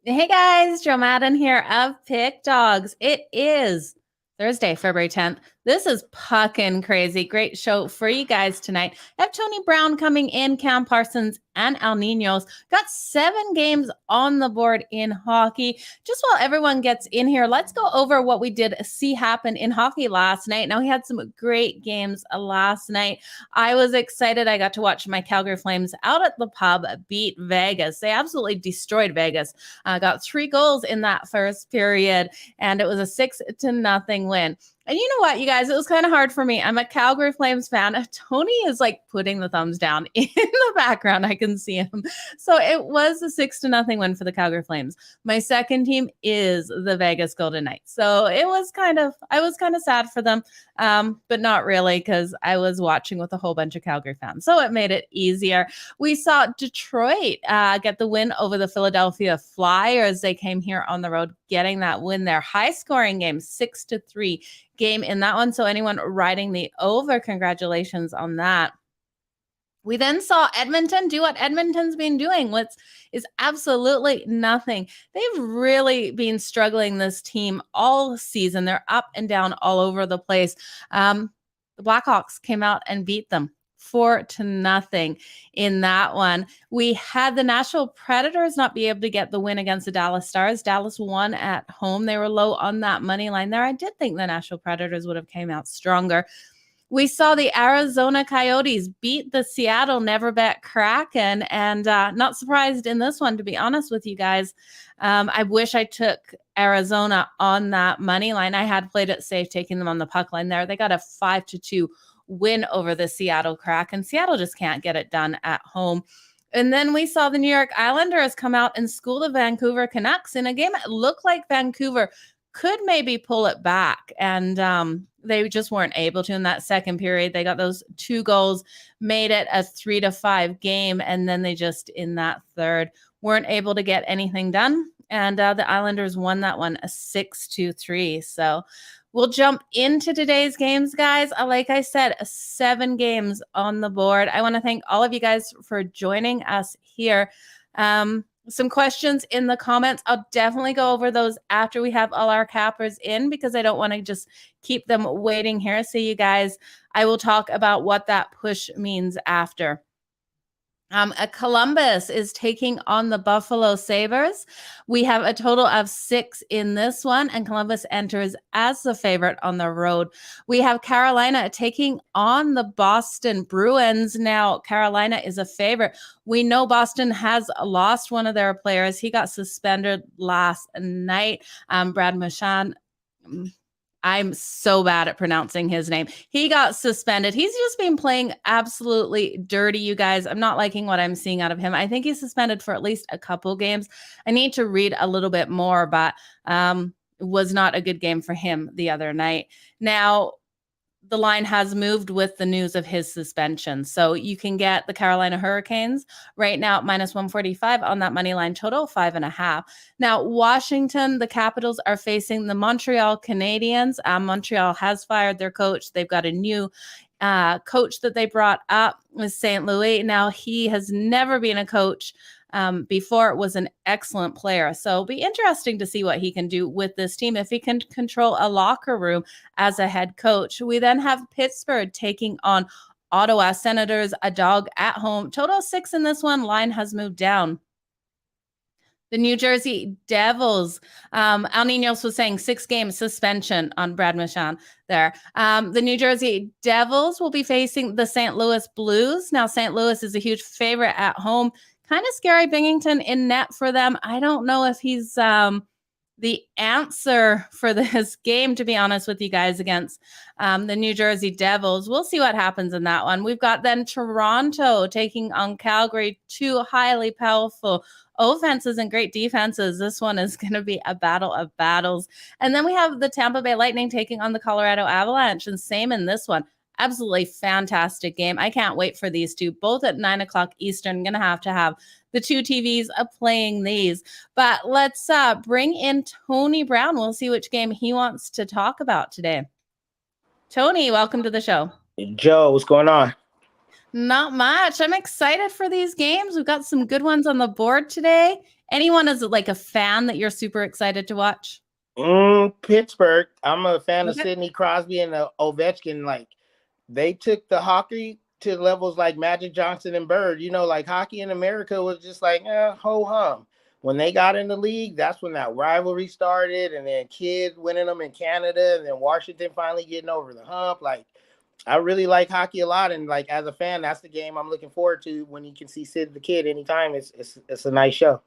Hey guys, Joe Madden here of Pickdawgz. It is Thursday, February 10th. This is Puckin crazy. Great show for you guys tonight. I have Tony Brown coming in, Cam Parsons, and Ninos. Got 7 games on the board in hockey. Just while everyone gets in here, let's go over what we did see happen in hockey last night. Now, we had some great games last night. I was excited. I got to watch my Calgary Flames out at the pub beat Vegas. They absolutely destroyed Vegas. Got 3 goals in that first period, and it was a 6-0 win. And you know what, you guys, it was kind of hard for me. I'm a Calgary Flames fan. Tony is like putting the thumbs down in the background. I can see him. So it was a 6-0 win for the Calgary Flames. My second team is the Vegas Golden Knights. So I was kind of sad for them, but not really, because I was watching with a whole bunch of Calgary fans. So it made it easier. We saw Detroit get the win over the Philadelphia Flyers. They came here on the road, getting that win there. High scoring game, 6-3 game in that one. So anyone riding the over, congratulations on that. We then saw Edmonton do what Edmonton's been doing, which is absolutely nothing. They've really been struggling, this team, all season. They're up and down all over the place. The Blackhawks came out and beat them 4-0 in that one. We had the Nashville Predators not be able to get the win against the Dallas Stars. Dallas won at home. They were low on that money line there. I did think the Nashville Predators would have came out stronger. We saw the Arizona Coyotes beat the Seattle Never Bet Kraken, and not surprised in this one, to be honest with you guys. I wish I took Arizona on that money line. I had played it safe, taking them on the puck line there. They got a 5-2 win over the Seattle Kraken. Seattle just can't get it done at home. And then we saw the New York Islanders come out and school the Vancouver Canucks in a game that looked like Vancouver could maybe pull it back, and they just weren't able to in that second period. They got those 2 goals, made it a 3-5 game, and then they just, in that third, weren't able to get anything done, and the Islanders won that one a 6-3. So we'll jump into today's games, guys. Like I said, 7 games on the board. I want to thank all of you guys for joining us here. Some questions in the comments. I'll definitely go over those after we have all our cappers in, because I don't want to just keep them waiting here. So you guys, I will talk about what that push means after. Columbus is taking on the Buffalo Sabres. We have a total of 6 in this one, and Columbus enters as the favorite on the road. We have Carolina taking on the Boston Bruins. Now, Carolina is a favorite. We know Boston has lost one of their players. He got suspended last night. Brad Marchand. I'm so bad at pronouncing his name. He got suspended. He's just been playing absolutely dirty, you guys. I'm not liking what I'm seeing out of him. I think he's suspended for at least a couple games. I need to read a little bit more, but it was not a good game for him the other night. Now, the line has moved with the news of his suspension. So you can get the Carolina Hurricanes right now at -145 on that money line total, 5.5. Now, Washington, the Capitals are facing the Montreal Canadiens. Montreal has fired their coach. They've got a new coach that they brought up with St. Louis. Now, he has never been a coach before. It was an excellent player. So it'll be interesting to see what he can do with this team if he can control a locker room as a head coach. We then have Pittsburgh taking on Ottawa Senators, a dog at home. Total 6 in this one. Line has moved down. The New Jersey Devils, Al Ninos was saying 6-game suspension on Brad Marchand there. The New Jersey Devils will be facing the St. Louis Blues. Now, St. Louis is a huge favorite at home. Kind of scary. Binghamton in net for them. I don't know if he's the answer for this game, to be honest with you guys, against the New Jersey Devils. We'll see what happens in that one. We've got then Toronto taking on Calgary, 2 highly powerful offenses and great defenses. This one is going to be a battle of battles. And then we have the Tampa Bay Lightning taking on the Colorado Avalanche, and same in this one. Absolutely fantastic game. I can't wait for these two, both at 9 o'clock Eastern. I'm going to have the 2 TVs playing these. But let's bring in Tony Brown. We'll see which game he wants to talk about today. Tony, welcome to the show. Joe, what's going on? Not much. I'm excited for these games. We've got some good ones on the board today. Anyone is like a fan that you're super excited to watch? Pittsburgh. I'm a fan of Okay. Sidney Crosby and Ovechkin. Like they took the hockey to levels like Magic Johnson and Bird. Like hockey in America was just like ho hum. When they got in the league, that's when that rivalry started, and then Kidd winning them in Canada, and then Washington finally getting over the hump. Like I really like hockey a lot, and like as a fan, that's the game I'm looking forward to when you can see Sid the Kid anytime. It's a nice show.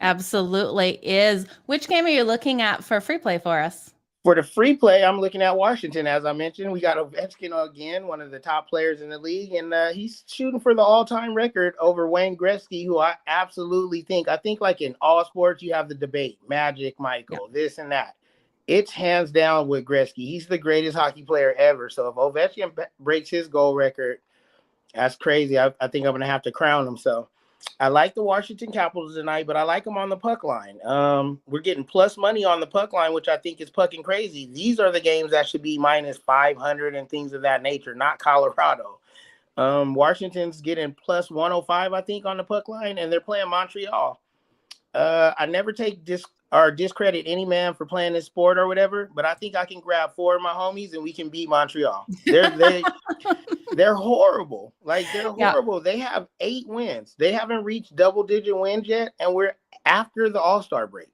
Absolutely is. Which game are you looking at for free play for us? For the free play, I'm looking at Washington. As I mentioned, we got Ovechkin again, one of the top players in the league, and he's shooting for the all-time record over Wayne Gretzky, who I absolutely I think like in all sports, you have the debate, Magic, Michael, this and that. It's hands down with Gretzky. He's the greatest hockey player ever. So if Ovechkin breaks his goal record, that's crazy. I think I'm going to have to crown him. So I like the Washington Capitals tonight, but I like them on the puck line. We're getting plus money on the puck line, which I think is pucking crazy. These are the games that should be minus 500 and things of that nature, not Colorado. Washington's getting plus 105, I think, on the puck line, and they're playing Montreal. I never take discredit any man for playing this sport or whatever, but I think I can grab 4 of my homies and we can beat Montreal. They're horrible. Like they're horrible. Yeah. They have 8 wins. They haven't reached double-digit wins yet, and we're after the All-Star break.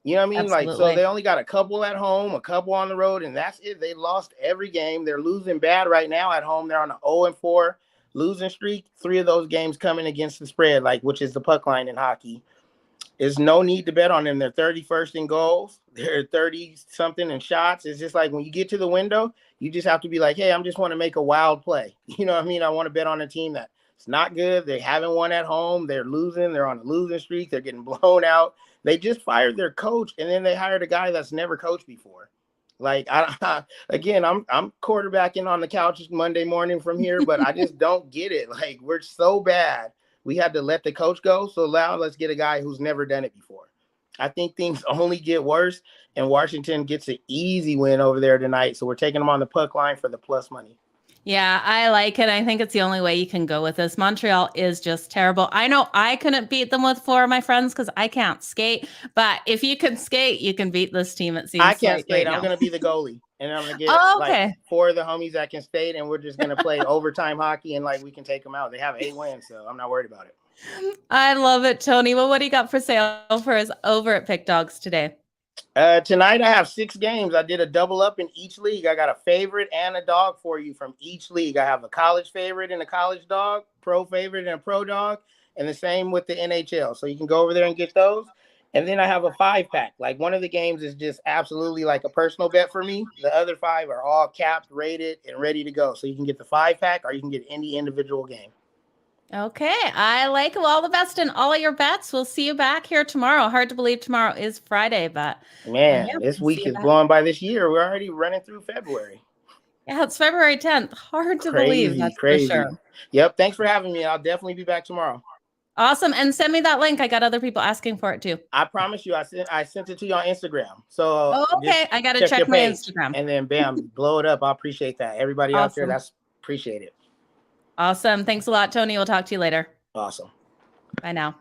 You know what I mean? Absolutely. Like, so they only got a couple at home, a couple on the road, and that's it. They lost every game. They're losing bad right now at home. They're on an 0-4 losing streak. 3 of those games coming against the spread, like which is the puck line in hockey. There's no need to bet on them. They're 31st in goals. They're 30-something in shots. It's just like when you get to the window, you just have to be like, hey, I just want to make a wild play. You know what I mean? I want to bet on a team that it's not good. They haven't won at home. They're losing. They're on a losing streak. They're getting blown out. They just fired their coach, and then they hired a guy that's never coached before. Like, I'm quarterbacking on the couch Monday morning from here, but I just don't get it. Like, we're so bad. We had to let the coach go. So now let's get a guy who's never done it before. I think things only get worse, and Washington gets an easy win over there tonight. So we're taking them on the puck line for the plus money. Yeah, I like it. I think it's the only way you can go with this. Montreal is just terrible. I know I couldn't beat them with 4 of my friends because I can't skate. But if you can skate, you can beat this team, it seems. I can't skate. Right, I'm going to be the goalie. And I'm going to get like 4 of the homies that can skate. And we're just going to play overtime hockey. And like we can take them out. They have 8 wins. So I'm not worried about it. I love it, Tony. Well, what do you got for sale for us over at Pickdawgz today? Tonight I have 6 games. I did a double up in each league. I got a favorite and a dog for you from each league. I have a college favorite and a college dog, pro favorite and a pro dog, and the same with the NHL. So you can go over there and get those. And then I have a 5-pack. Like one of the games is just absolutely like a personal bet for me. The other 5 are all capped, rated, and ready to go. So you can get the 5-pack or you can get any individual game. Okay, I like all the best in all of your bets. We'll see you back here tomorrow. Hard to believe tomorrow is Friday, but man, this week is blowing by this year. We're already running through February. Yeah, it's February 10th. Hard to believe. That's crazy. For sure. Yep. Thanks for having me. I'll definitely be back tomorrow. Awesome. And send me that link. I got other people asking for it too. I promise you, I sent it to you on Instagram. So okay, I got to check my Instagram. And then bam, blow it up. I appreciate that. Everybody out there, that's appreciate it. Awesome. Thanks a lot, Tony. We'll talk to you later. Awesome. Bye now.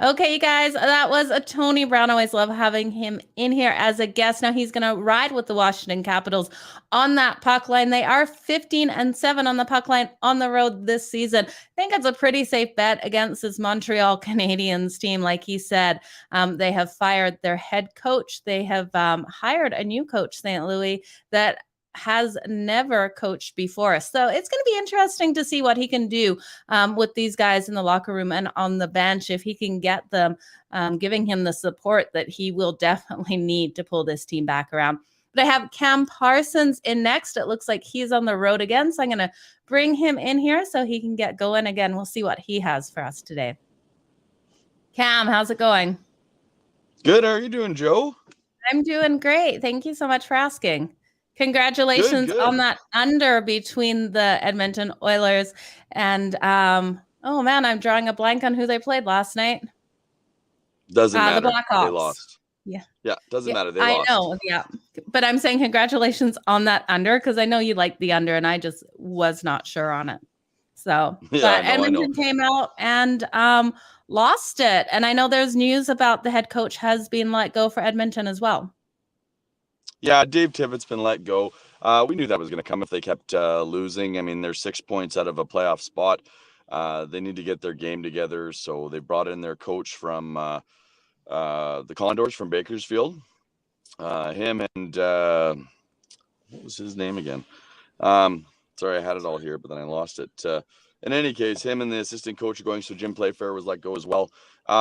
Okay, you guys, that was a Tony Brown. Always love having him in here as a guest. Now he's going to ride with the Washington Capitals on that puck line. They are 15-7 on the puck line on the road this season. I think it's a pretty safe bet against this Montreal Canadiens team. Like he said, they have fired their head coach. They have hired a new coach, St. Louis, that has never coached before. So it's going to be interesting to see what he can do with these guys in the locker room and on the bench, if he can get them giving him the support that he will definitely need to pull this team back around. But I have Cam Parsons in next. It looks like he's on the road again. So I'm going to bring him in here so he can get going again. We'll see what he has for us today. Cam, how's it going? Good. How are you doing, Joe? I'm doing great. Thank you so much for asking. Congratulations on that under between the Edmonton Oilers and, oh man, I'm drawing a blank on who they played last night. Doesn't matter. The Blackhawks. They lost. Yeah, doesn't Yeah, matter. They I lost. know. Yeah. But I'm saying congratulations on that under because I know you like the under and I just was not sure on it. So, Yeah, but I know. Edmonton came out and lost it. And I know there's news about the head coach has been let go for Edmonton as well. Yeah, Dave Tippet's been let go. We knew that was going to come if they kept losing. I mean, they're 6 points out of a playoff spot. They need to get their game together. So they brought in their coach from the Condors from Bakersfield. Him and what was his name again? Sorry, I had it all here, but then I lost it. In any case, him and the assistant coach are going. So Jim Playfair was let go as well,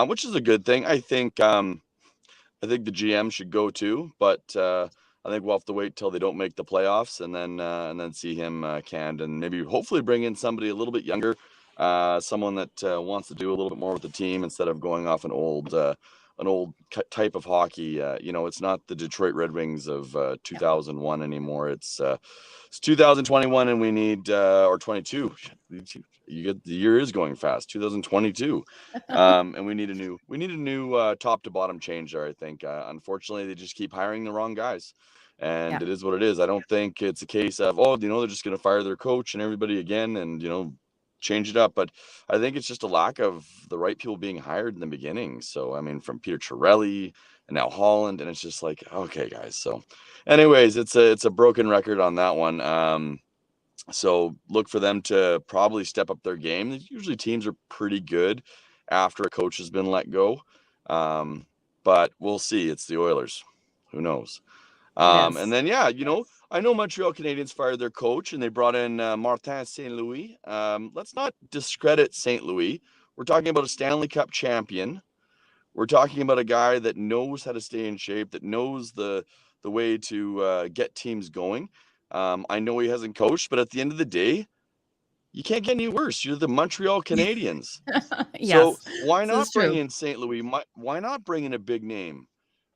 which is a good thing. I think the GM should go too, but I think we'll have to wait till they don't make the playoffs and then see him canned and maybe hopefully bring in somebody a little bit younger, someone that wants to do a little bit more with the team instead of going off an old type of hockey. It's not the Detroit Red Wings of 2001 anymore. It's 2021 and we need or 22. You get the year is going fast. 2022, and we need a new top to bottom change there. I think unfortunately they just keep hiring the wrong guys, and it is what it is. I don't think it's a case of they're just going to fire their coach and everybody again and change it up. But I think it's just a lack of the right people being hired in the beginning. So I mean, from Peter Chiarelli and now Holland, and it's just like, okay, guys. So, anyways, it's a broken record on that one. So look for them to probably step up their game. Usually teams are pretty good after a coach has been let go. But we'll see. It's the Oilers. Who knows? And then, I know Montreal Canadiens fired their coach and they brought in Martin St. Louis. Let's not discredit St. Louis. We're talking about a Stanley Cup champion. We're talking about a guy that knows how to stay in shape, that knows the way to get teams going. I know he hasn't coached, but at the end of the day, you can't get any worse. You're the Montreal Canadiens. So why not bring in St. Louis? Why not bring in a big name?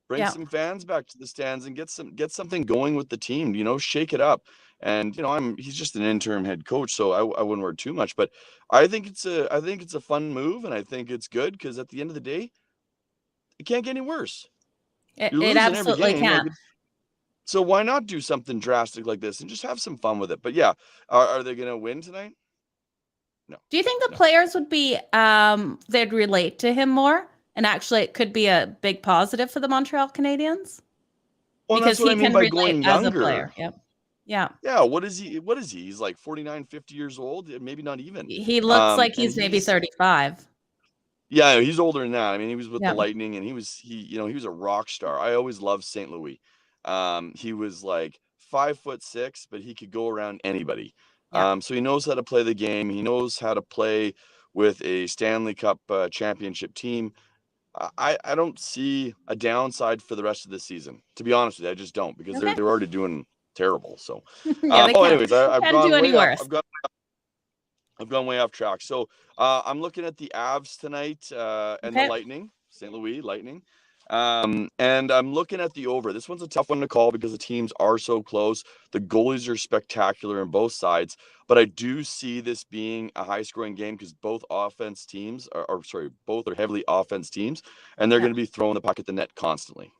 Bring some fans back to the stands and get something going with the team. Shake it up. And he's just an interim head coach, so I wouldn't worry too much. But I think it's a fun move, and I think it's good because at the end of the day, it can't get any worse. It absolutely can't. So why not do something drastic like this and just have some fun with it? But yeah, are they going to win tonight? No. Do you think the players would be they'd relate to him more? And actually, it could be a big positive for the Montreal Canadiens. Well, because that's what I mean by going younger. As a player. Yep. Yeah. Yeah. What is he? He's like 49, 50 years old. Maybe not even. He looks like he's maybe 35. Yeah, he's older than that. I mean, he was with the Lightning, and he was a rock star. I always loved St. Louis. He was like 5'6", but he could go around anybody. So he knows how to play the game. He knows how to play with a Stanley Cup championship team. I don't see a downside for the rest of this season. To be honest with you, I just don't because they're already doing terrible. So, anyways, I've gone way off. I've gone way off track. So I'm looking at the Avs tonight and the Lightning, St. Louis Lightning. And I'm looking at the over. This one's a tough one to call because the teams are so close. The goalies are spectacular on both sides, but I do see this being a high-scoring game because both both are heavily offense teams, and they're going to be throwing the puck at the net constantly.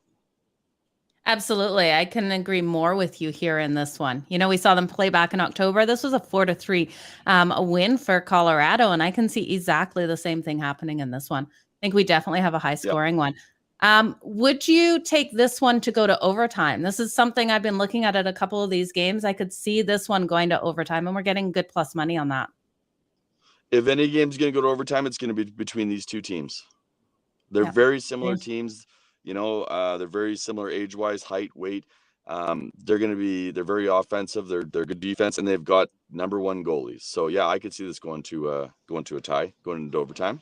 Absolutely. I couldn't agree more with you here in this one. We saw them play back in October. This was a 4-3 a win for Colorado, and I can see exactly the same thing happening in this one. I think we definitely have a high-scoring one. Would you take this one to go to overtime? This is something I've been looking at a couple of these games. I could see this one going to overtime, and we're getting good plus money on that. If any game's going to go to overtime, it's going to be between these two teams. They're very similar teams. They're very similar age-wise, height, weight. They're very offensive. They're good defense, and they've got number one goalies. So yeah, I could see this going to a tie, going into overtime.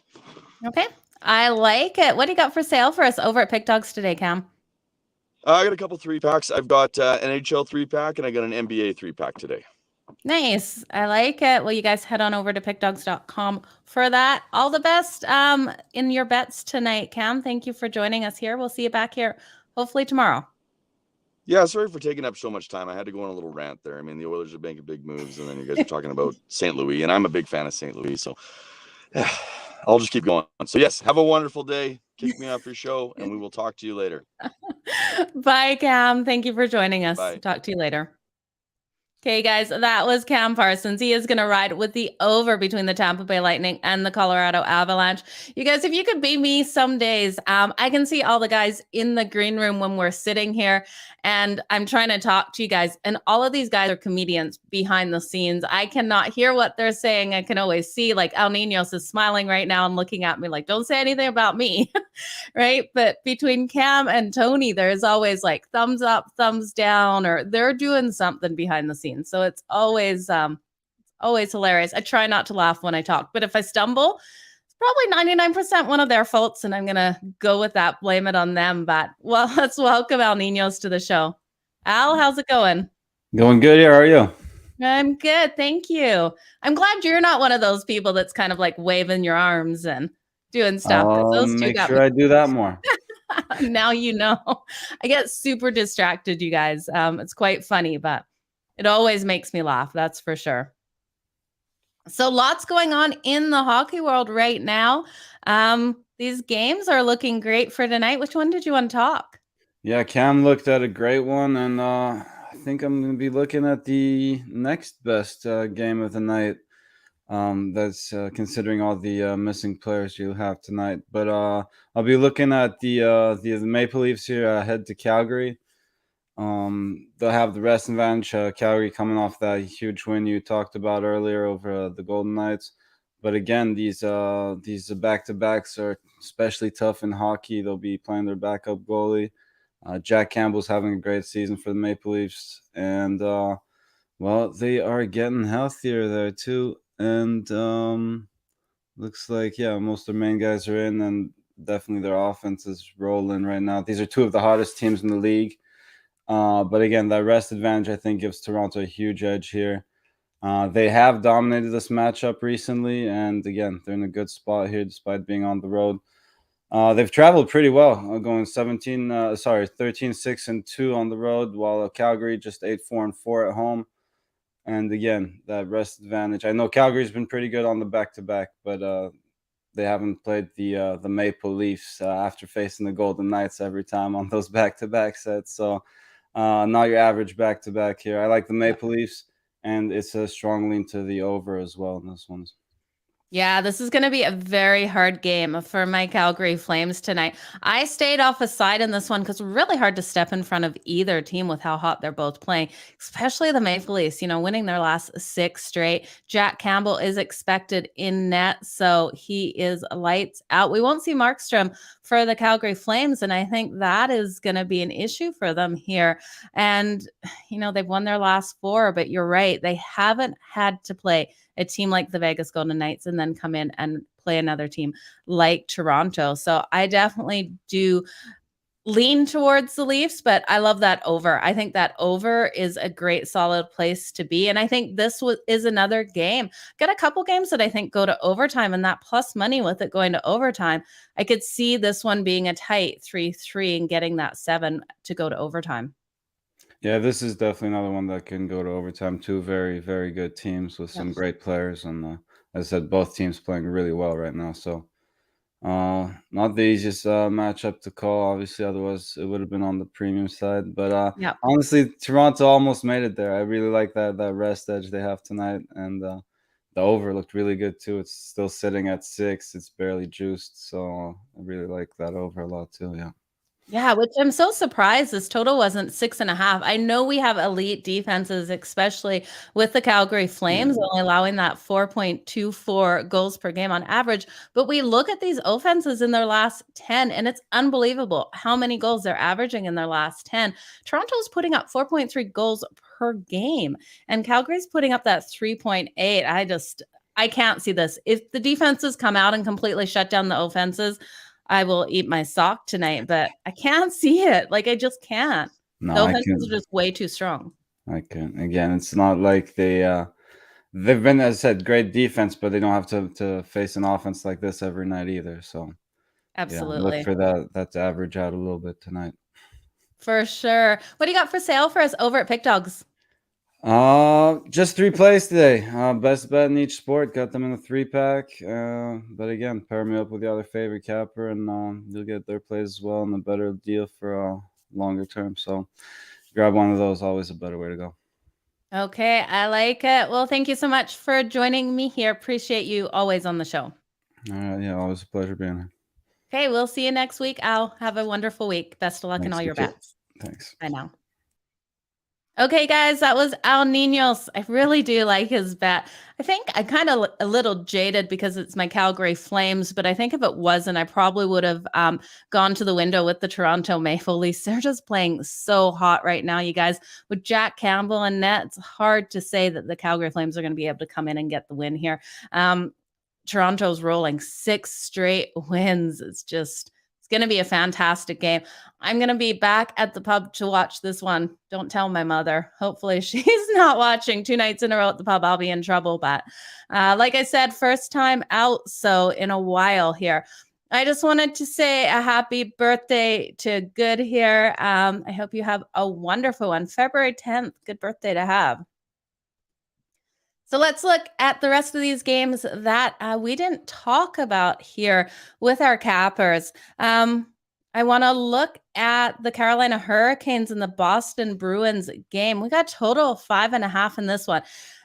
Okay. I like it. What do you got for sale for us over at Pickdawgz today, Cam? I got a couple 3-packs. I've got NHL 3-pack and I got an NBA 3-pack today. Nice. I like it. Well, you guys head on over to pickdawgz.com for that. All the best in your bets tonight, Cam. Thank you for joining us here. We'll see you back here hopefully tomorrow. Yeah, sorry for taking up so much time. I had to go on a little rant there. I mean, the Oilers are making big moves, and then you guys are talking about St. Louis, and I'm a big fan of St. Louis, so I'll just keep going. So yes, have a wonderful day. Kick me off your show, and we will talk to you later. Bye, Cam. Thank you for joining us. Bye. Talk to you later. Okay, guys, that was Cam Parsons. He is going to ride with the over between the Tampa Bay Lightning and the Colorado Avalanche. You guys, if you could be me some days, I can see all the guys in the green room when we're sitting here, and I'm trying to talk to you guys. And all of these guys are comedians behind the scenes. I cannot hear what they're saying. I can always see, like, El Ninos is smiling right now and looking at me like, don't say anything about me. Right? But between Cam and Tony, there's always like thumbs up, thumbs down, or they're doing something behind the scenes. So it's always hilarious. I try not to laugh when I talk, but if I stumble, it's probably 99% one of their faults, and I'm gonna go with that, blame it on them. But well, let's welcome Al Ninos to the show. Al, how's it going? Going good here. How are you? I'm good, thank you. I'm glad you're not one of those people that's kind of like waving your arms and doing stuff. I'll make sure I do that more. Now you know. I get super distracted, you guys. It's quite funny, but it always makes me laugh. That's for sure. So lots going on in the hockey world right now. These games are looking great for tonight. Which one did you want to talk? Yeah, Cam looked at a great one, and I think I'm going to be looking at the next best game of the night. That's considering all the missing players you have tonight. But I'll be looking at the Maple Leafs here head to Calgary. They'll have the rest advantage. Calgary coming off that huge win you talked about earlier over the Golden Knights. But again, these back-to-backs are especially tough in hockey. They'll be playing their backup goalie. Jack Campbell's having a great season for the Maple Leafs, and well, they are getting healthier there too. And looks like, yeah, most of their main guys are in, and definitely their offense is rolling right now. These are two of the hottest teams in the league. But again, that rest advantage, I think, gives Toronto a huge edge here. They have dominated this matchup recently, and again, they're in a good spot here despite being on the road. They've traveled pretty well, going 13-6-2 on the road, while Calgary just 8-4-4 at home. And again, that rest advantage. I know Calgary's been pretty good on the back-to-back, but they haven't played the Maple Leafs after facing the Golden Knights every time on those back-to-back sets. So not your average back-to-back here. I like the Maple Leafs, and it's a strong lean to the over as well in this one. Yeah, this is going to be a very hard game for my Calgary Flames tonight. I stayed off a side in this one because it's really hard to step in front of either team with how hot they're both playing, especially the Maple Leafs, winning their last 6 straight. Jack Campbell is expected in net, so he is lights out. We won't see Markstrom for the Calgary Flames, and I think that is going to be an issue for them here. And, they've won their last 4, but you're right. They haven't had to play a team like the Vegas Golden Knights and then come in and play another team like Toronto. So I definitely do lean towards the Leafs, but I love that over. I think that over is a great solid place to be. And I think this is another game. Got a couple games that I think go to overtime, and that plus money with it going to overtime. I could see this one being a tight 3-3 and getting that 7 to go to overtime. Yeah, this is definitely another one that can go to overtime. Two very, very good teams with some great players. And as I said, both teams playing really well right now. So not the easiest matchup to call, obviously. Otherwise, it would have been on the premium side. But honestly, Toronto almost made it there. I really like that rest edge they have tonight. And the over looked really good, too. It's still sitting at 6. It's barely juiced. So I really like that over a lot, too, yeah. Yeah, which I'm so surprised this total wasn't 6.5. I know we have elite defenses, especially with the Calgary Flames, only allowing that 4.24 goals per game on average. But we look at these offenses in their last 10, and it's unbelievable how many goals they're averaging in their last 10. Toronto's putting up 4.3 goals per game, and Calgary's putting up that 3.8. I can't see this. If the defenses come out and completely shut down the offenses, I will eat my sock tonight, but I can't see it. Like, I just can't. No, the offenses are just way too strong. I can't. Again, it's not like they've been, as I said, great defense, but they don't have to face an offense like this every night either. So absolutely, look for that to average out a little bit tonight. For sure. What do you got for sale for us over at Pickdawgz? Just 3 plays today. Best bet in each sport. Got them in a 3-pack. But again, pair me up with your other favorite capper, and you'll get their plays as well and a better deal for longer term. So grab one of those. Always a better way to go. Okay, I like it. Well, thank you so much for joining me here. Appreciate you always on the show. All right, yeah, always a pleasure being here. Okay, we'll see you next week, Al. Have a wonderful week. Best of luck in Thanks, all you your too. bets. Thanks. Bye now. Okay, guys, that was Al Ninos. I really do like his bet. I think I kind of a little jaded because it's my Calgary Flames, but I think if it wasn't, I probably would have gone to the window with the Toronto Maple Leafs. They're just playing so hot right now, you guys. With Jack Campbell and net, it's hard to say that the Calgary Flames are going to be able to come in and get the win here. Toronto's rolling 6 straight wins. It's going to be a fantastic game. I'm going to be back at the pub to watch this one. Don't tell my mother. Hopefully she's not watching 2 nights in a row at the pub. I'll be in trouble. But like I said, first time out. So in a while here, I just wanted to say a happy birthday to Good here. I hope you have a wonderful one. February 10th. Good birthday to have. So let's look at the rest of these games that we didn't talk about here with our cappers. I want to look at the Carolina Hurricanes and the Boston Bruins game. We got total of 5.5 in this one.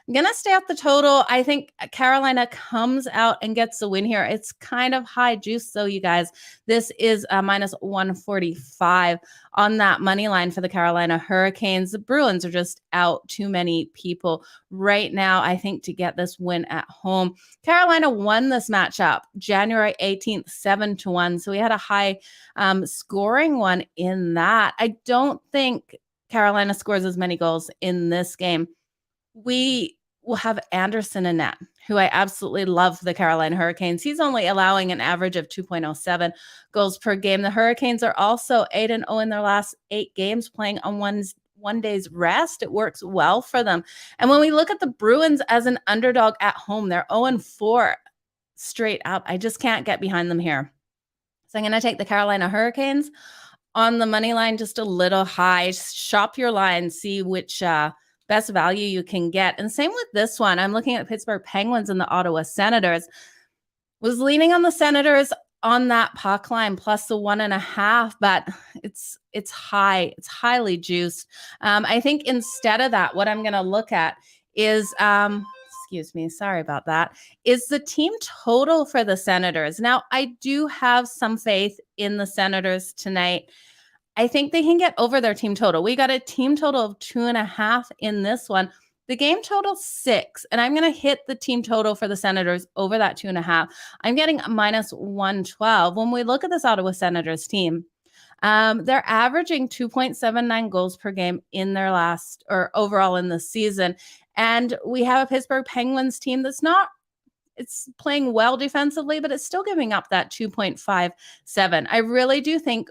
I'm going to stay out the total. I think Carolina comes out and gets the win here. It's kind of high juice, though, you guys. This is minus 145 on that money line for the Carolina Hurricanes. The Bruins are just out too many people right now, I think, to get this win at home. Carolina won this matchup January 18th, 7-1. So we had a high scoring one in that. I don't think Carolina scores as many goals in this game. We will have Anderson in net, who I absolutely love for the Carolina Hurricanes. He's only allowing an average of 2.07 goals per game. The Hurricanes are also 8-0 in their last 8 games, playing on one day's rest. It works well for them. And when we look at the Bruins as an underdog at home, they're 0-4 straight up. I just can't get behind them here. So I'm going to take the Carolina Hurricanes on the money line just a little high. Shop your line, see which best value you can get. And same with this one. I'm looking at Pittsburgh Penguins and the Ottawa Senators. Was leaning on the Senators on that puck line plus the 1.5, but it's high. It's highly juiced. I think instead of that, what I'm going to look at is excuse me, sorry about that, is the team total for the Senators. Now, I do have some faith in the Senators tonight. I think they can get over their team total. We got a team total of 2.5 in this one. The game total 6, and I'm going to hit the team total for the Senators over that 2.5. I'm getting minus 112. When we look at this Ottawa Senators team, they're averaging 2.79 goals per game in their last or overall in the season. And we have a Pittsburgh Penguins team that's it's playing well defensively, but it's still giving up that 2.57. I really do think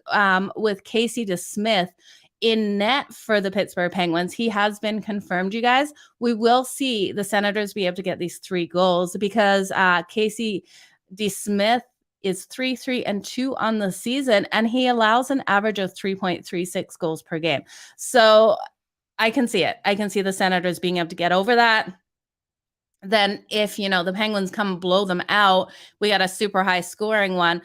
with Casey DeSmith in net for the Pittsburgh Penguins, he has been confirmed, you guys. We will see the Senators be able to get these 3 goals because Casey DeSmith is 3-3-2 on the season, and he allows an average of 3.36 goals per game. So I can see it. I can see the Senators being able to get over that. Then if, the Penguins come blow them out, we got a super high scoring one.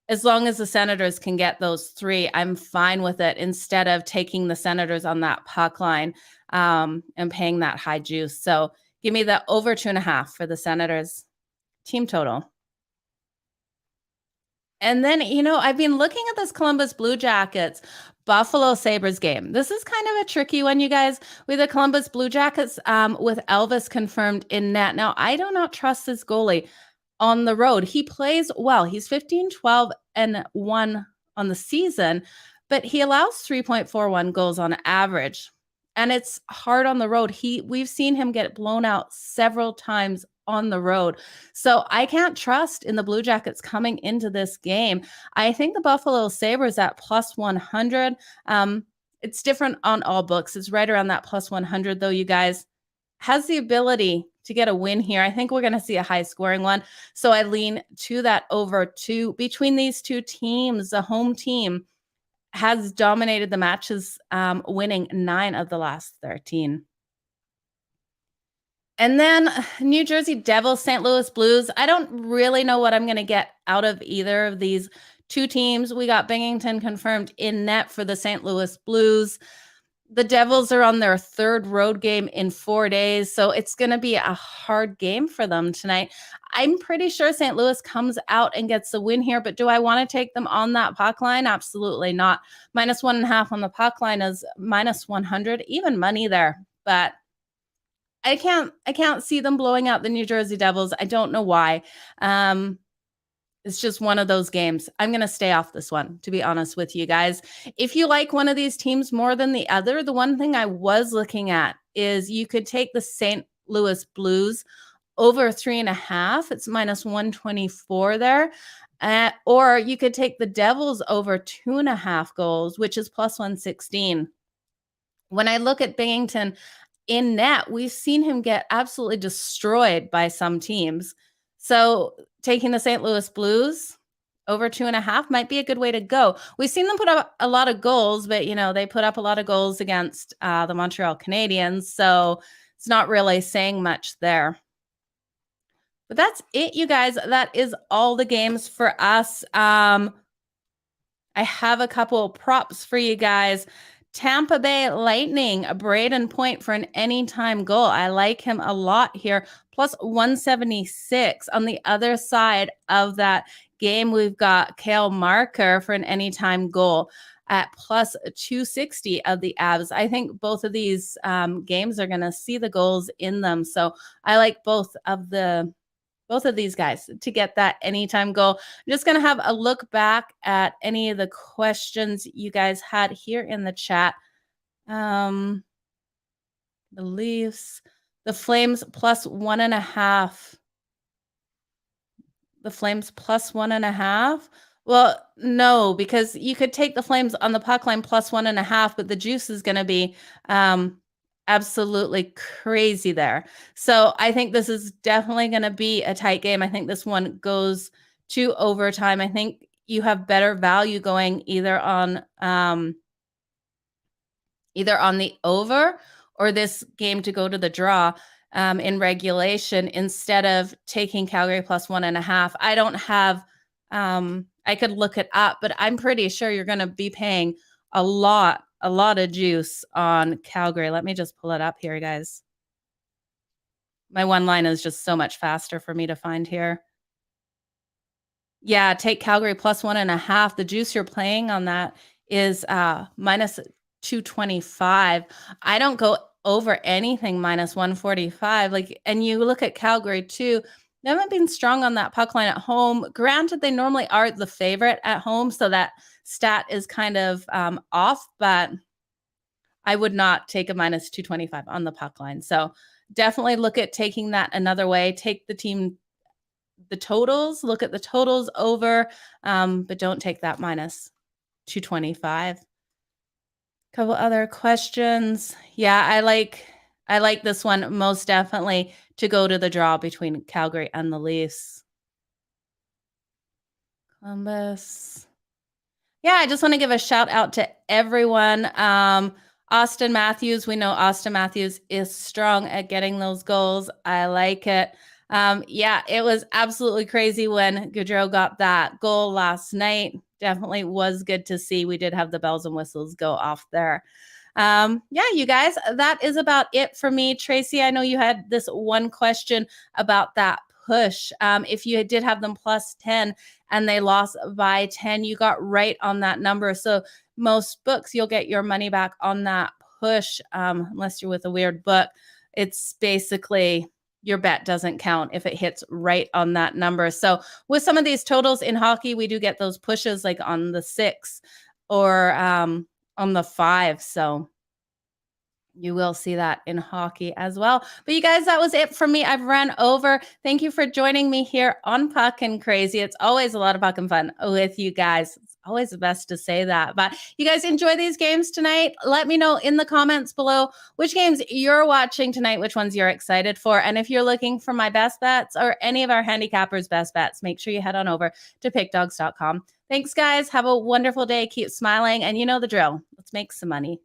As long as the Senators can get those 3, I'm fine with it instead of taking the Senators on that puck line and paying that high juice. So give me the over 2.5 for the Senators team total. And then, I've been looking at this Columbus Blue Jackets Buffalo Sabres game. This is kind of a tricky one, you guys, with the Columbus Blue Jackets with Elvis confirmed in net. Now, I do not trust this goalie on the road. He plays well. He's 15-12-1 on the season, but he allows 3.41 goals on average. And it's hard on the road. We've seen him get blown out several times on the road. So I can't trust in the Blue Jackets coming into this game. I think the Buffalo Sabres at plus 100. It's different on all books. It's right around that plus 100, though, you guys. Has the ability to get a win here. I think we're going to see a high scoring one. So I lean to that over 2. Between these 2 teams, the home team has dominated the matches, winning 9 of the last 13. And then New Jersey Devils, St. Louis Blues. I don't really know what I'm going to get out of either of these two teams. We got Binghamton confirmed in net for the St. Louis Blues. The Devils are on their third road game in 4 days, so it's going to be a hard game for them tonight. I'm pretty sure St. Louis comes out and gets the win here, but do I want to take them on that puck line? Absolutely not. -1.5 on the puck line is -100, even money there, but I can't see them blowing out the New Jersey Devils. I don't know why. It's just one of those games. I'm going to stay off this one, to be honest with you guys. If you like one of these teams more than the other, the one thing I was looking at is you could take the St. Louis Blues over 3.5. It's -124 there. Or you could take the Devils over 2.5 goals, which is +116. When I look at Binghamton in net, we've seen him get absolutely destroyed by some teams. So taking the St. Louis Blues over 2.5 might be a good way to go. We've seen them put up a lot of goals, but they put up a lot of goals against the Montreal Canadiens. So it's not really saying much there. But that's it, you guys. That is all the games for us. I have a couple of props for you guys. Tampa Bay Lightning, a Braden Point for an anytime goal. I like him a lot here. +176. On the other side of that game, we've got Cale Marker for an anytime goal at +260 of the Avs. I think both of these games are going to see the goals in them. So I like both of these guys to get that anytime goal. I'm just going to have a look back at any of the questions you guys had here in the chat. The Leafs, the Flames +1.5. The Flames +1.5. Well, no, because you could take the Flames on the puck line +1.5, but the juice is going to be absolutely crazy there. So I think this is definitely going to be a tight game. I think this one goes to overtime. I think you have better value going either on the over or this game to go to the draw in regulation instead of taking Calgary +1.5. I don't have I could look it up, but I'm pretty sure you're going to be paying a lot of juice on Calgary. Let me just pull it up here, guys. My one line is just so much faster for me to find here. Yeah, take Calgary +1.5. The juice you're playing on that is -225. I don't go over anything -145. And you look at Calgary too. They haven't been strong on that puck line at home. Granted, they normally are the favorite at home, so that stat is kind of off, but I would not take a -225 on the puck line. So definitely look at taking that another way. Take the totals, look at the totals over, but don't take that -225. Couple other questions. Yeah, I like this one most definitely to go to the draw between Calgary and the Leafs. Columbus. Yeah, I just want to give a shout out to everyone. Austin Matthews, we know Austin Matthews is strong at getting those goals. I like it. Yeah, it was absolutely crazy when Gaudreau got that goal last night. Definitely was good to see. We did have the bells and whistles go off there. Yeah, you guys, that is about it for me. Tracy, I know you had this one question about that push. If you did have them +10 and they lost by 10, you got right on that number. So most books, you'll get your money back on that push, unless you're with a weird book. It's basically your bet doesn't count if it hits right on that number. So with some of these totals in hockey, we do get those pushes like on the 6 or on the 5. So you will see that in hockey as well. But you guys, that was it for me. I've run over. Thank you for joining me here on Puckin Crazy. It's always a lot of Puckin fun with you guys. It's always the best to say that. But you guys enjoy these games tonight. Let me know in the comments below which games you're watching tonight, which ones you're excited for. And if you're looking for my best bets or any of our handicappers' best bets, make sure you head on over to pickdawgz.com. Thanks, guys. Have a wonderful day. Keep smiling. And you know the drill. Let's make some money.